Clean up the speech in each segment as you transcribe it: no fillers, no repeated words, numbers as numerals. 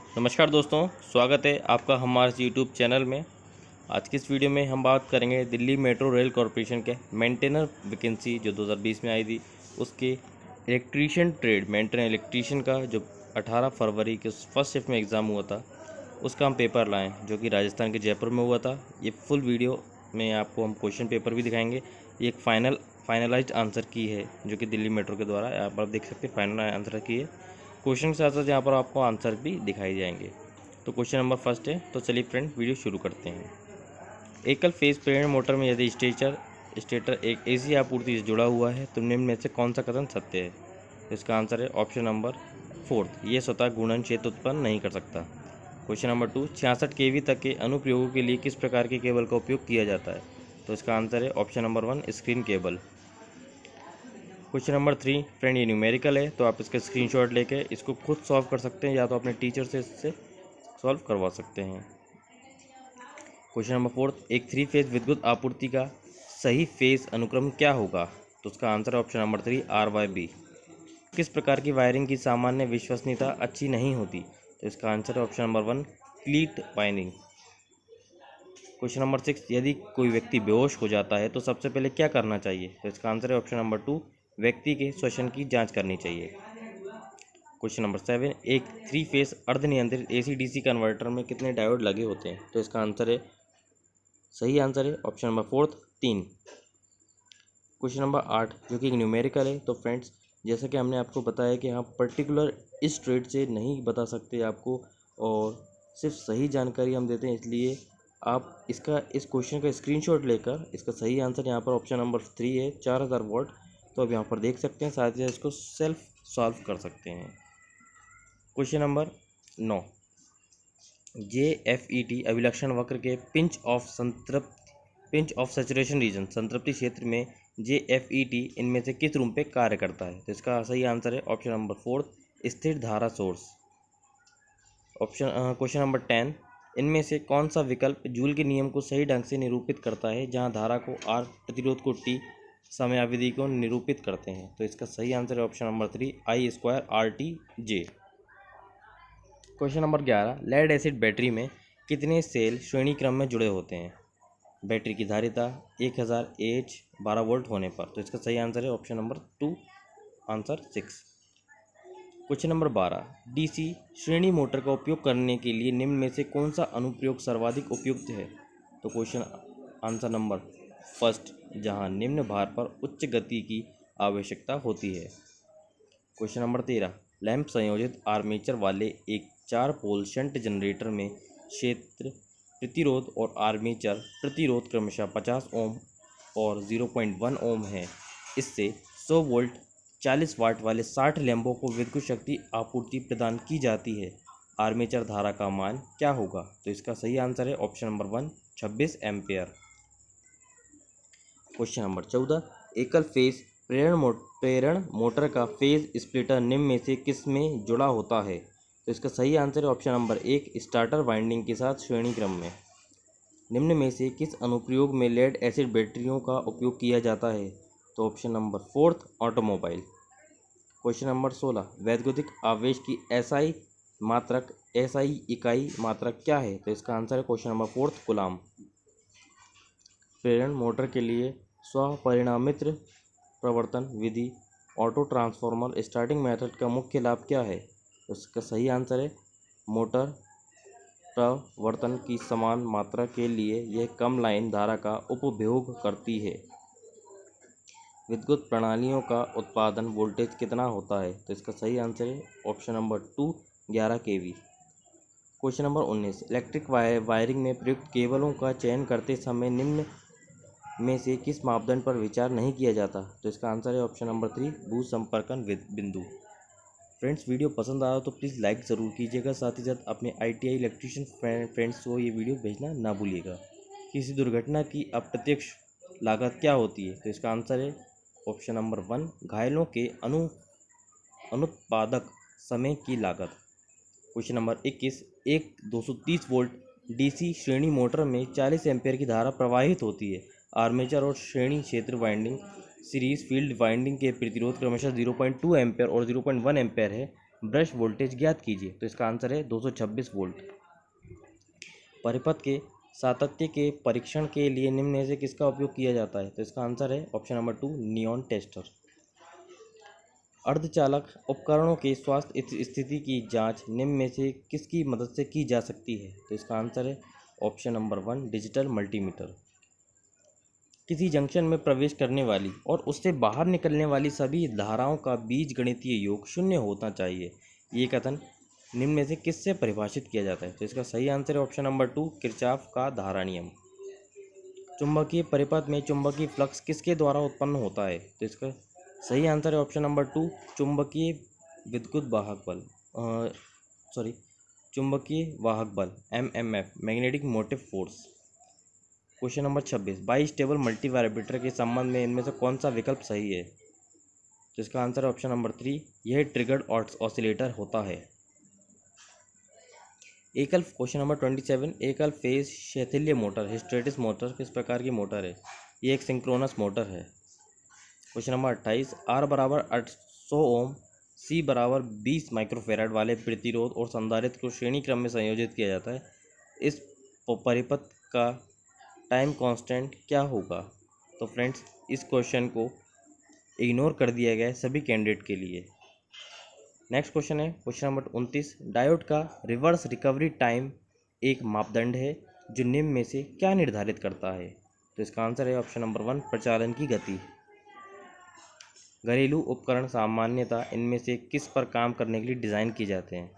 नमस्कार दोस्तों, स्वागत है आपका हमारे यूट्यूब चैनल में। आज की इस वीडियो में हम बात करेंगे दिल्ली मेट्रो रेल कॉरपोरेशन के मेंटेनर वैकेंसी जो 2020 में आई थी, उसके इलेक्ट्रीशियन ट्रेड मेंटेनर इलेक्ट्रीशियन का जो 18 फरवरी के फर्स्ट शिफ्ट में एग्ज़ाम हुआ था, उसका हम पेपर लाएँ जो कि राजस्थान के जयपुर में हुआ था। ये फुल वीडियो में आपको हम क्वेश्चन पेपर भी दिखाएंगे। ये एक फाइनलाइज्ड आंसर की है जो कि दिल्ली मेट्रो के द्वारा, यहाँ पर आप देख सकते हैं फाइनल आंसर की है। क्वेश्चन के साथ साथ यहाँ पर आपको आंसर भी दिखाई जाएंगे। तो क्वेश्चन नंबर फर्स्ट है, तो चलिए फ्रेंड वीडियो शुरू करते हैं। एकल फेज प्रेरण मोटर में यदि स्टेटर एक एसी आपूर्ति से जुड़ा हुआ है तो निम्न में से कौन सा कथन सत्य है? तो इसका आंसर है ऑप्शन नंबर फोर्थ, ये स्वतः घूर्णन क्षेत्र उत्पन्न नहीं कर सकता। क्वेश्चन नंबर 2, 66 kV तक के अनुप्रयोगों के लिए किस प्रकार के केबल का उपयोग किया जाता है? तो इसका आंसर है option number 1, screen cable. Question number 3 friend, ये न्यूमेरिकल है तो आप इसका स्क्रीनशॉट लेके इसको खुद सॉल्व कर सकते हैं या तो अपने टीचर से इससे सॉल्व करवा सकते हैं। क्वेश्चन नंबर 4, एक 3 फेज विद्युत आपूर्ति का सही फेज अनुक्रम क्या होगा? तो उसका आंसर है ऑप्शन नंबर 3, RYB। किस प्रकार की वायरिंग की सामान्य विश्वसनीयता अच्छी नहीं होती? तो इसका आंसर है option number 1, क्लीट wiring. Question number 6, यदि कोई व्यक्ति बेहोश हो जाता है तो सबसे पहले क्या करना चाहिए? तो इसका आंसर है ऑप्शन नंबर 2, व्यक्ति के श्वसन की जांच करनी चाहिए। क्वेश्चन नंबर 7, एक 3 फेज अर्धनियंत्रित AC/DC कन्वर्टर में कितने डायोड लगे होते हैं? तो इसका आंसर है, सही आंसर है ऑप्शन नंबर 4, 3। क्वेश्चन नंबर 8 जो कि एक न्यूमेरिकल है, तो फ्रेंड्स जैसा कि हमने आपको बताया कि हम पर्टिकुलर इस ट्रेड से नहीं बता सकते आपको, और सिर्फ सही जानकारी हम देते हैं, इसलिए आप इस क्वेश्चन का स्क्रीनशॉट लेकर इसका सही आंसर यहाँ पर ऑप्शन नंबर 3 है, 4000 वॉट। तो अब यहाँ पर देख सकते हैं, साथ ही साथ इसको सेल्फ सॉल्व कर सकते हैं। क्वेश्चन नंबर 9, JFET अभिलक्षण वक्र के पिंच ऑफ सैचुरेशन रीजन संतृप्ति क्षेत्र में JFET इनमें से किस रूप में कार्य करता है? तो इसका सही आंसर है ऑप्शन नंबर 4, स्थिर धारा सोर्स। क्वेश्चन नंबर 10, इनमें से कौन सा विकल्प जूल के नियम को सही ढंग से निरूपित करता है जहां धारा को R, प्रतिरोध को T, समयावधि को निरूपित करते हैं? तो इसका सही आंसर है option number 3, I² RTJ। Question number 11, lead acid battery में कितने सेल श्रेणी क्रम में जुड़े होते हैं बैटरी की धारिता 1000 AH 12 वोल्ट होने पर? तो इसका सही आंसर है option number 2, answer 6। Question number 12, DC श्रेणी मोटर का उपयोग करने के लिए निम्न में से कौन सा अनुप्रयोग सर्वाधिक उपयुक्त है? तो क्वेश्चन आंसर नंबर फर्स्ट, जहां निम्न भार पर उच्च गति की आवश्यकता होती है। क्वेश्चन नंबर 13, लैंप संयोजित आर्मेचर वाले एक 4 पोल शंट जनरेटर में क्षेत्र प्रतिरोध और आर्मेचर प्रतिरोध क्रमशः 50 ओम और 0.1 ओम है। इससे 100 वोल्ट 40 वाट वाले 60 लैंपों को विद्युत शक्ति आपूर्ति प्रदान की जाती है। आर्मेचर धारा का मान क्या होगा? तो इसका सही आंसर है option number 1, 26 ampere. Question number 14, एकल फेज प्रेरण मोटर का फेज स्प्लिटर निम्न में से किस में जुड़ा होता है? तो इसका सही आंसर है ऑप्शन नंबर 1, स्टार्टर वाइंडिंग के साथ श्रेणी क्रम में। निम्न में से किस अनुप्रयोग में लेड एसिड बैटरियों का उपयोग किया जाता है? तो option number 4, automobile. Question number 16, वैद्युतिक आवेश की SI इकाई मात्रक क्या है? तो इसका आंसर है क्वेश्चन नंबर 4, कूलाम। प्रेरण मोटर के लिए स्वपरिणामित प्रवर्तन विधि ऑटो ट्रांसफॉर्मर स्टार्टिंग मेथड का मुख्य लाभ क्या है? तो इसका सही आंसर है, मोटर प्रवर्तन की समान मात्रा के लिए यह कम लाइन धारा का उपभोग करती है। विद्युत प्रणालियों का उत्पादन वोल्टेज कितना होता है? तो इसका सही आंसर है option number 2, 11 kV। Question number 19, electric wiring में प्रयुक्त केबलों का चयन करते समय निम्न में से किस मापदंड पर विचार नहीं किया जाता? तो इसका आंसर है ऑप्शन नंबर 3, भू संपर्कन बिंदु। फ्रेंड्स वीडियो पसंद आया तो प्लीज़ लाइक ज़रूर कीजिएगा, साथ ही साथ अपने ITI इलेक्ट्रीशियन फ्रेंड्स को ये वीडियो भेजना ना भूलिएगा। किसी दुर्घटना की अप्रत्यक्ष लागत क्या होती है? तो इसका आंसर है ऑप्शन नंबर 1, घायलों के अनुत्पादक समय की लागत। क्वेश्चन नंबर 21, एक 230 वोल्ट DC श्रेणी मोटर में 40 एम्पेयर की धारा प्रवाहित होती है। आर्मेचर और श्रेणी क्षेत्र वाइंडिंग सीरीज फील्ड वाइंडिंग के प्रतिरोध क्रमशः 0.2 एम्पेयर और 0.1 एम्पेयर है। ब्रश वोल्टेज ज्ञात कीजिए। तो इसका आंसर है 226 वोल्ट। परिपथ के सातत्य के परीक्षण के लिए निम्न में से किसका उपयोग किया जाता है? तो इसका आंसर है ऑप्शन नंबर 2, नियॉन टेस्टर। अर्धचालक उपकरणों के स्वास्थ्य स्थिति की जांच निम्न में से किसकी मदद से की जा सकती है? तो इसका आंसर है ऑप्शन नंबर 1, डिजिटल मल्टीमीटर। किसी जंक्शन में प्रवेश करने वाली और उससे बाहर निकलने वाली सभी धाराओं का बीजगणितीय योग शून्य होना चाहिए, ये कथन निम्न में से किससे परिभाषित किया जाता है? तो इसका सही आंसर है ऑप्शन नंबर 2, किरचॉफ का धारा नियम। चुंबकीय परिपथ में चुंबकीय फ्लक्स किसके द्वारा उत्पन्न होता है? तो इसका सही आंसर है ऑप्शन नंबर 2, चुंबकीय विद्युत वाहक बल, चुंबकीय वाहक बल MMF, magnetic motive force. Question number 26, bistable multivibrator के संबंध में इनमें से कौन सा विकल्प सही है? तो इसका आंसर है ऑप्शन नंबर 3, यह ट्रिगर्ड ऑसिलेटर होता है। क्वेश्चन नंबर 27, एकल फेज शैथिल्य मोटर हिस्टेरेसिस मोटर किस प्रकार की मोटर है? ये एक सिंक्रोनस मोटर है। क्वेश्चन नंबर 28, R बराबर 800 ओम, C बराबर 20 माइक्रोफेराड वाले प्रतिरोध और संधारित्र को श्रेणी क्रम में संयोजित किया जाता है। इस परिपथ का टाइम कांस्टेंट क्या होगा? तो फ्रेंड्स, इस क्वेश्चन को इग्नोर कर दिया गया है सभी कैंडिडेट के लिए। नेक्स्ट क्वेश्चन है क्वेश्चन नंबर 29, डायोड का रिवर्स रिकवरी टाइम एक मापदंड है जो निम्न में से क्या निर्धारित करता है? तो इसका आंसर है ऑप्शन नंबर 1, प्रचालन की गति। घरेलू उपकरण सामान्यतः इनमें से किस पर काम करने के लिए डिज़ाइन किए जाते हैं?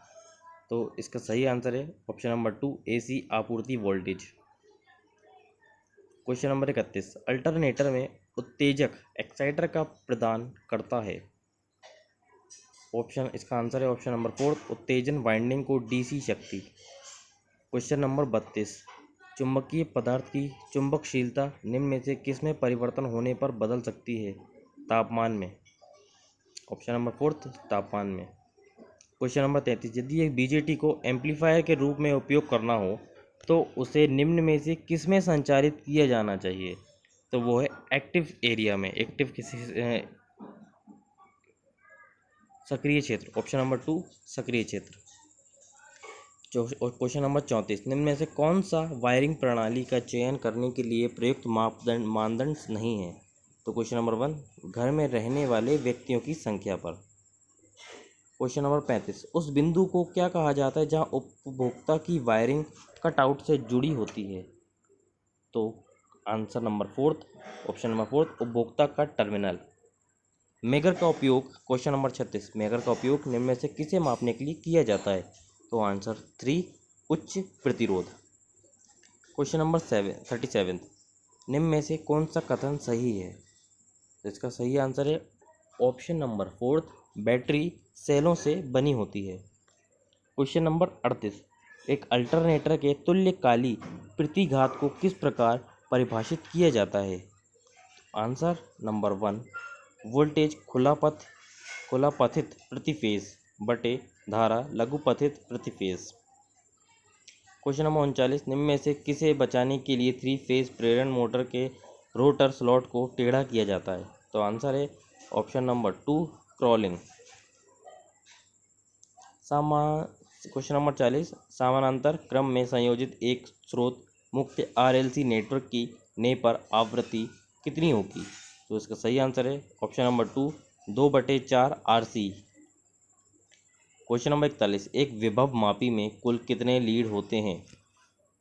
तो इसका सही आंसर है ऑप्शन नंबर 2, AC आपूर्ति वोल्टेज। क्वेश्चन नंबर 31, अल्टरनेटर में उत्तेजक एक्साइटर का प्रदान करता है? इसका आंसर है ऑप्शन नंबर 4, उत्तेजन वाइंडिंग को DC शक्ति। क्वेश्चन नंबर 32, चुंबकीय पदार्थ की चुंबकशीलता निम्न में से किसमें परिवर्तन होने पर बदल सकती है? तापमान में। ऑप्शन नंबर 4, तापमान में। क्वेश्चन नंबर 33, यदि एक BJT को एम्पलीफायर के रूप में उपयोग करना हो तो उसे निम्न में से किसमें संचारित किया जाना चाहिए? तो वो है एक्टिव एरिया में, सक्रिय क्षेत्र। ऑप्शन नंबर 2, सक्रिय क्षेत्र। क्वेश्चन नंबर 34, निम्न में से कौन सा वायरिंग प्रणाली का चयन करने के लिए प्रयुक्त मानदंड नहीं है? तो क्वेश्चन नंबर 1, घर में रहने वाले व्यक्तियों की संख्या पर। क्वेश्चन नंबर 35, उस बिंदु को क्या कहा जाता है जहां उपभोक्ता की वायरिंग कटआउट से जुड़ी होती है? तो आंसर नंबर 4, ऑप्शन नंबर 4, उपभोक्ता का टर्मिनल। मेगर का उपयोग, क्वेश्चन नंबर 36, मेगर का उपयोग निम्न में से किसे मापने के लिए किया जाता है? तो आंसर 3, उच्च प्रतिरोध। क्वेश्चन नंबर 37, निम्न में से कौन सा कथन सही है? तो इसका सही आंसर है ऑप्शन नंबर 4, बैटरी सेलों से बनी होती है। क्वेश्चन नंबर 38, एक अल्टरनेटर के तुल्यकाली प्रतिघात को किस प्रकार परिभाषित किया जाता है? आंसर नंबर 1, वोल्टेज खुला पथित प्रति फेज बटे धारा लघु पथित प्रति फेज। क्वेश्चन नंबर 39, निम्न में से किसे बचाने के लिए 3 फेज प्रेरण मोटर के रोटर स्लॉट को टेढ़ा किया जाता है? तो आंसर है option number 2, crawling. Question number 40, समानांतर क्रम में संयोजित एक स्रोत मुक्त RLC नेटवर्क की ने पर आवृत्ति कितनी होगी? तो इसका सही आंसर है option number 2, 2/4 RC। Question number 41, एक विभव मापी में कुल कितने लीड होते हैं?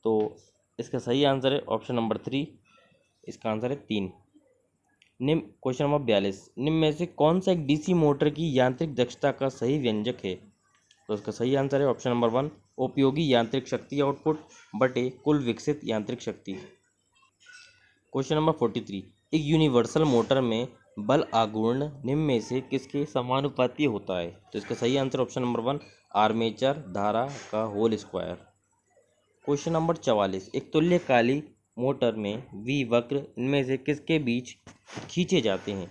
तो इसका सही आंसर है ऑप्शन नंबर 3, इसका आंसर है 3। क्वेश्चन नंबर 42, निम्न में से कौन सा एक DC मोटर की यांत्रिक दक्षता का सही व्यंजक है? तो इसका सही आंसर है ऑप्शन नंबर 1, उपयोगी यांत्रिक शक्ति आउटपुट बटे कुल विकसित यांत्रिक शक्ति। क्वेश्चन नंबर 43, एक यूनिवर्सल मोटर में बल आघूर्ण निम्न में से किसके समानुपाती होता है? तो इसका सही आंसर ऑप्शन नंबर 1, आर्मेचर धारा का होल स्क्वायर। क्वेश्चन नंबर 44, एक तुल्यकाली मोटर में V वक्र इनमें से किसके बीच खींचे जाते हैं?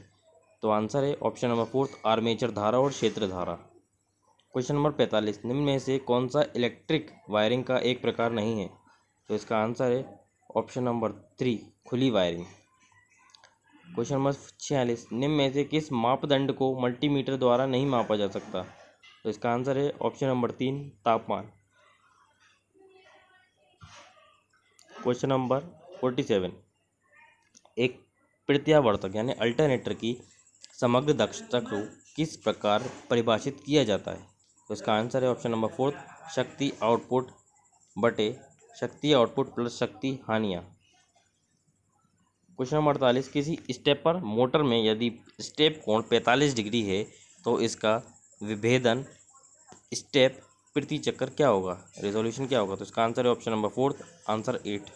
तो आंसर है ऑप्शन नंबर 4, आर्मेचर धारा और क्षेत्र धारा। क्वेश्चन नंबर 45, निम्न में से कौन सा इलेक्ट्रिक वायरिंग का एक प्रकार नहीं है? तो इसका आंसर है ऑप्शन नंबर 3, खुली वायरिंग। क्वेश्चन नंबर 46, निम्न में से किस मापदंड को मल्टीमीटर द्वारा नहीं मापा जा सकता? तो इसका आंसर है ऑप्शन नंबर 3 तापमान। क्वेश्चन नंबर 47, एक प्रत्यावर्तक यानी अल्टरनेटर की समग्र दक्षता को किस प्रकार परिभाषित किया जाता है? तो इसका आंसर है ऑप्शन नंबर 4 शक्ति आउटपुट बटे शक्ति आउटपुट प्लस शक्ति हानियाँ। क्वेश्चन नंबर 48, किसी स्टेपर मोटर में यदि स्टेप कोण 45 डिग्री है तो इसका विभेदन स्टेप प्रति चक्कर क्या होगा, रेजोल्यूशन क्या होगा? तो इसका आंसर है option number 4 answer 8।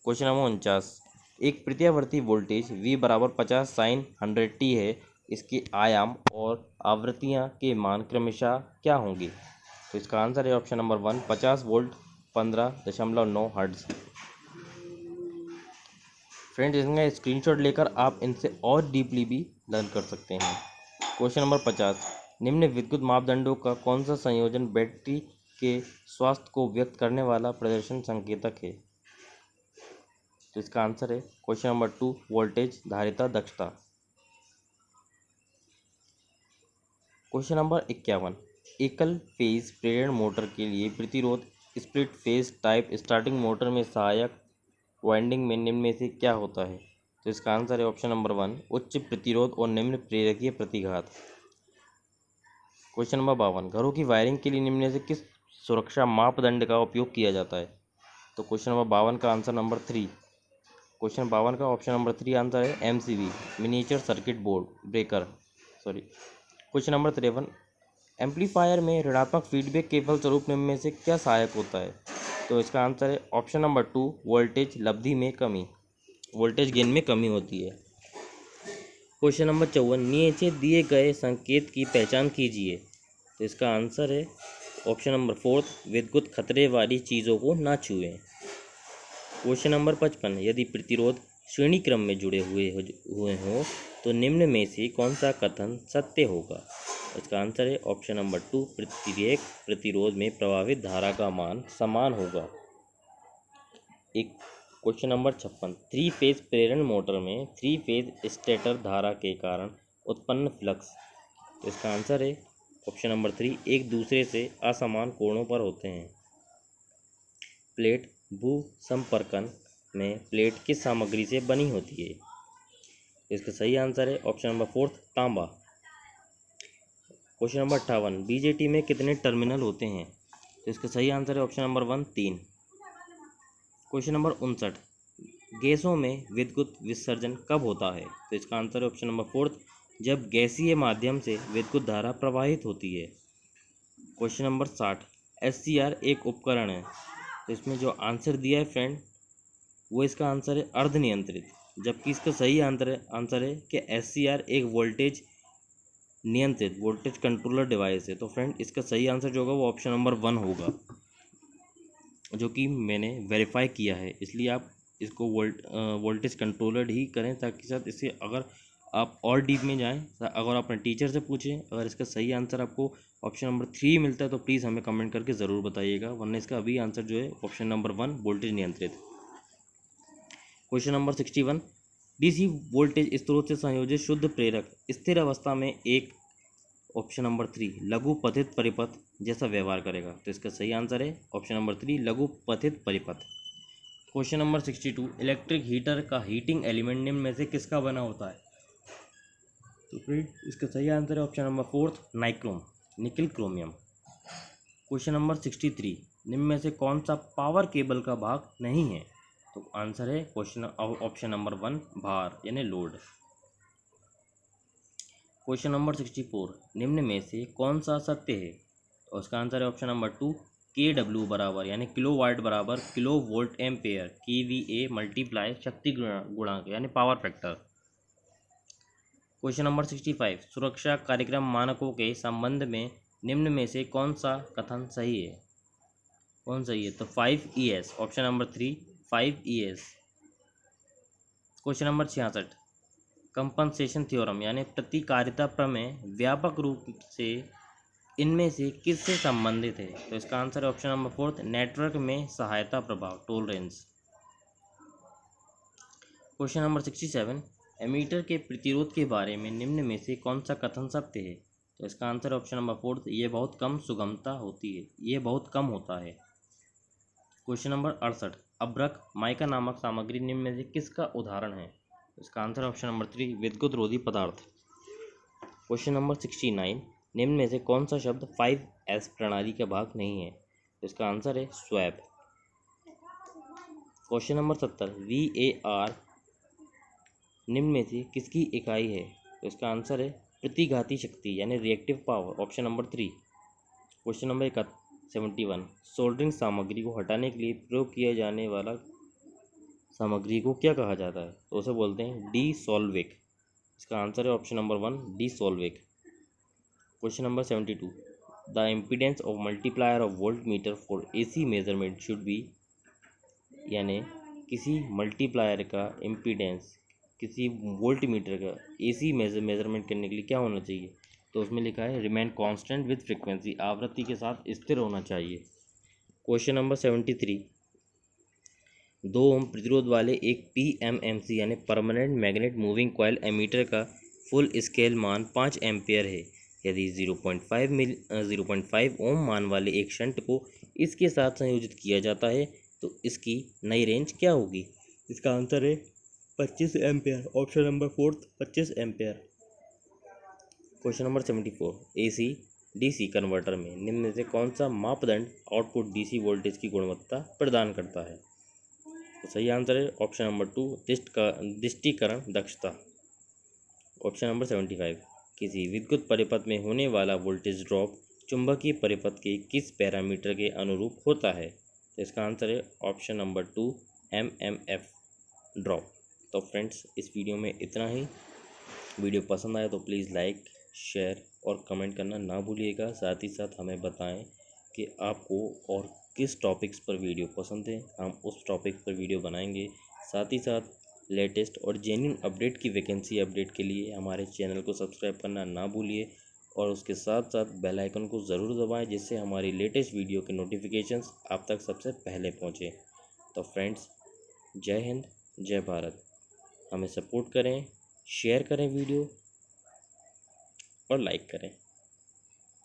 Question number 49, एक प्रत्यावर्ती वोल्टेज V बराबर 50 साइन 100t है, इसके आयाम और आवृत्तियाँ के मान क्रमशः क्या होंगे? तो इसका आंसर है option number 1 50 volt 15.9 hertz. Friends, इनका स्क्रीनशॉट लेकर आप इनसे और डीपली भी लर्न कर सकते हैं। क्वेश्चन नंबर 50, निम्न विद्युत मापदंडों का कौन सा संयोजन बैटरी के स्वास्थ्य को व्यक्त करने वाला प्रदर्शन संकेतक है? तो इसका आंसर है क्वेश्चन नंबर 2 वोल्टेज धारिता दक्षता। क्वेश्चन नंबर 51, एकल फेज प्रेरण मोटर के लिए प्रतिरोध split phase type starting motor में सहायक वाइंडिंग में निम्न में से क्या होता है? तो इसका आंसर है ऑप्शन नंबर 1 उच्च प्रतिरोध और निम्न प्रेरकीय प्रतिघात। क्वेश्चन नंबर 52, घरों की वायरिंग के लिए निम्न में से किस सुरक्षा मापदंड का उपयोग किया जाता है? तो क्वेश्चन नंबर 52 का आंसर नंबर 3, क्वेश्चन 52 का ऑप्शन नंबर 3 आंसर है MCB miniature circuit board breaker sorry. Question number 53, amplifier में ऋणात्मक फीडबैक के फलस्वरूप निम्न में से क्या सहायक होता है? तो इसका आंसर है ऑप्शन नंबर 2 वोल्टेज लब्धि में कमी, वोल्टेज गेन में कमी होती है। क्वेश्चन नंबर 54, नीचे दिए गए संकेत की पहचान कीजिए। तो इसका आंसर है ऑप्शन नंबर 4 विद्युत खतरे वाली चीज़ों को ना छुएं। क्वेश्चन नंबर 55, यदि प्रतिरोध श्रेणी क्रम में जुड़े हुए हों तो निम्न में से कौन सा कथन सत्य होगा? इसका आंसर है ऑप्शन नंबर 2 प्रत्येक प्रतिरोध में प्रवाहित धारा का मान समान होगा। एक क्वेश्चन नंबर 56, 3 फेज प्रेरण मोटर में 3 फेज स्टेटर धारा के कारण उत्पन्न फ्लक्स। तो इसका आंसर है ऑप्शन नंबर 3 एक दूसरे से असमान कोणों पर होते हैं। प्लेट भू संपर्कन में प्लेट किस सामग्री से बनी होती है? इसका सही आंसर है ऑप्शन नंबर 4 तांबा। क्वेश्चन नंबर 58, बीजेटी में कितने टर्मिनल होते हैं? तो इसका सही आंसर है ऑप्शन नंबर 1 3। क्वेश्चन नंबर 59, गैसों में विद्युत विसर्जन कब होता है? तो इसका आंसर है ऑप्शन नंबर 4 जब गैसीय माध्यम से विद्युत धारा प्रवाहित होती है। क्वेश्चन नंबर 60, SCR एक उपकरण है, तो इसमें जो आंसर दिया है फ्रेंड वो इसका आंसर है अर्ध नियंत्रित, जबकि इसका सही आंसर है कि SCR एक वोल्टेज नियंत्रित वोल्टेज कंट्रोलर डिवाइस है। तो फ्रेंड इसका सही आंसर जो होगा वो ऑप्शन नंबर 1 होगा, जो कि मैंने वेरीफाई किया है। इसलिए आप इसको वोल्टेज कंट्रोलर ही करें, ताकि साथ इससे अगर आप और डीप में जाएं, अगर अपने टीचर से पूछें, अगर इसका सही आंसर आपको ऑप्शन नंबर 3 मिलता है तो प्लीज़ हमें कमेंट करके ज़रूर बताइएगा, वरना इसका अभी आंसर जो है ऑप्शन नंबर 1 वोल्टेज नियंत्रित। क्वेश्चन नंबर 61, DC वोल्टेज स्रोत से संयोजित शुद्ध प्रेरक स्थिर अवस्था में एक ऑप्शन नंबर 3 लघु पथित परिपथ जैसा व्यवहार करेगा। तो इसका सही आंसर है ऑप्शन नंबर 3 लघु पथित परिपथ। क्वेश्चन नंबर 62, इलेक्ट्रिक हीटर का हीटिंग एलिमेंट निम्न में से किसका बना होता है? तो फ्रेंड इसका सही आंसर है option number 4 nichrome nickel chromium. क्वेश्चन नंबर 63, निम्न में से कौन सा पावर केबल का भाग नहीं है? तो आंसर है क्वेश्चन ऑप्शन नंबर 1 भार यानी लोड। क्वेश्चन नंबर 64, निम्न में से कौन सा सत्य है? तो उसका आंसर है ऑप्शन नंबर 2 KW बराबर यानी किलो वाट बराबर kilo volt ampere KVA multiply शक्ति गुणांक यानी पावर फैक्टर। क्वेश्चन नंबर 65, सुरक्षा कार्यक्रम मानकों के संबंध में निम्न में से कौन सा कथन सही है? कौन सही है? तो 5ES option number 3 5ES। Question number 66, compensation theorem यानी प्रतिकारिता प्रमेय व्यापक रूप से इनमें से किससे संबंधित है? तो इसका आंसर है ऑप्शन नंबर 4 नेटवर्क में सहायता प्रभाव टोलरेंस। क्वेश्चन नंबर 67, एमीटर के प्रतिरोध के बारे में निम्न में से कौन सा कथन सत्य है? तो इसका आंसर ऑप्शन नंबर 4, ये बहुत कम सुगमता होती है, ये बहुत कम होता है। क्वेश्चन नंबर 68, अभ्रक माइका नामक सामग्री निम्न में से किसका उदाहरण है? इसका आंसर ऑप्शन नंबर 3, विद्युत रोधी पदार्थ। क्वेश्चन नंबर 69, निम्न में से कौन सा शब्द 5S प्रणाली का भाग नहीं है? इसका आंसर है स्वैप। क्वेश्चन नंबर 70, VAR निम्न में से किसकी इकाई है? तो इसका आंसर है प्रतिघाती शक्ति यानी reactive power, option number 3। Question number 71, soldering सामग्री को हटाने के लिए प्रयोग किया जाने वाला सामग्री को क्या कहा जाता है? तो उसे बोलते हैं डीसॉल्विक। इसका आंसर है ऑप्शन नंबर 1, डीसॉल्विक। Question number 72, the impedance of multiplier of volt meter for AC measurement should be, यानी किसी मल्टीप्लायर का इम्पीडेंस किसी वोल्ट मीटर का AC मेजरमेंट करने के लिए क्या होना चाहिए? तो उसमें लिखा है रिमेन कांस्टेंट विद फ्रीक्वेंसी, आवृत्ति के साथ स्थिर होना चाहिए। क्वेश्चन नंबर 73, 2 ओम प्रतिरोध वाले एक PMMC यानी permanent magnet moving coil ammeter का फुल स्केल मान 5 एम्पियर है। यदि 0.5 ओम मान वाले एक शंट को इसके साथ संयोजित किया जाता है तो इसकी नई रेंज क्या होगी? इसका आंसर है 25 ampere, option number 4, 25 ampere. Question number 74, AC DC converter में निम्न में से कौन सा मापदंड आउटपुट DC वोल्टेज की गुणवत्ता प्रदान करता है? तो सही आंसर है ऑप्शन नंबर 2, दृष्टिकरण दक्षता। ऑप्शन नंबर 75, किसी विद्युत परिपथ में होने वाला वोल्टेज ड्रॉप चुंबकीय परिपथ के किस पैरामीटर के अनुरूप होता है? तो इसका आंसर है ऑप्शन नंबर 2, MMF ड्रॉप। तो फ्रेंड्स, इस वीडियो में इतना ही। वीडियो पसंद आए तो प्लीज़ लाइक, शेयर और कमेंट करना ना भूलिएगा। साथ ही साथ हमें बताएं कि आपको और किस टॉपिक्स पर वीडियो पसंद है, हम उस टॉपिक पर वीडियो बनाएंगे। साथ ही साथ लेटेस्ट और जेन्युइन अपडेट की वैकेंसी अपडेट के लिए हमारे चैनल को सब्सक्राइब करना ना भूलिए और उसके साथ साथ बेल आइकन को ज़रूर दबाएं, जिससे हमारी लेटेस्ट वीडियो के नोटिफिकेशंस आप तक सबसे पहले पहुँचे। तो फ्रेंड्स, जय हिंद, जय भारत। हमें सपोर्ट करें, शेयर करें वीडियो और लाइक करें।